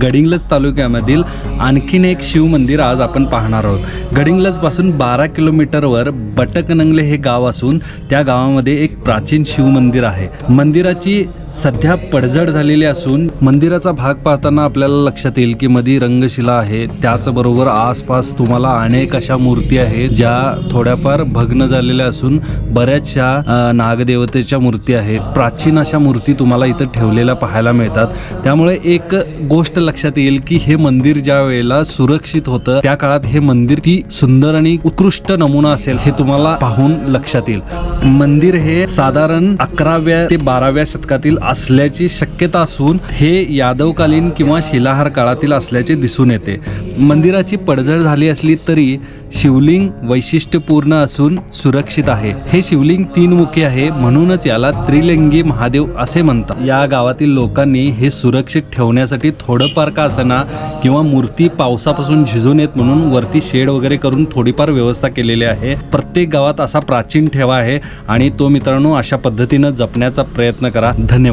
गडिंग्लज तालुक्यामधील आणखीन एक शिव मंदिर आज आपण पाहणार आहोत। गडिंग्लज पासून 12 किलोमीटरवर बटकनंगले हे गाव असून त्या गावामध्ये एक प्राचीन शिव मंदिर आहे। मंदिराची सध्या पडझड झालेली असून मंदिराचा भाग पाहताना आपल्याला लक्षात येईल की मध्ये रंगशिला आहे, त्याचबरोबर आसपास तुम्हाला अनेक अशा मूर्ती आहेत ज्या थोड्याफार भग्न झालेल्या असून बऱ्याचशा नागदेवतेच्या मूर्ती आहेत। प्राचीन अशा मूर्ती तुम्हाला इथं ठेवलेल्या पाहायला मिळतात। त्यामुळे एक गोष्ट लक्षात येईल की हे मंदिर ज्या वेळेला सुरक्षित होतं त्या काळात हे मंदिर ती सुंदर आणि उत्कृष्ट नमुना असेल हे तुम्हाला पाहून लक्षात येईल। मंदिर हे साधारण 11व्या ते 12व्या शतकातील असल्याची शक्यता असून हे यादवकालीन किंवा शिलाहार काळातील असल्याचे दिसून येते। मंदिराची पडझड झाली असली तरी शिवलिंग वैशिष्ट्यपूर्ण असून सुरक्षित आहे। हे शिवलिंग 3 मुखी आहे, म्हणूनच याला त्रिलिंगी महादेव असे म्हणतात। या गावातील लोकांनी हे सुरक्षित ठेवण्यासाठी थोडंफार का असना किंवा मूर्ती पावसापासून झिजू नयेत म्हणून वरती शेड वगैरे करून थोडीफार व्यवस्था केलेली आहे। प्रत्येक गावात असा प्राचीन ठेवा आहे आणि तो मित्रांनो अशा पद्धतीने जपण्याचा प्रयत्न करा। धन्यवाद।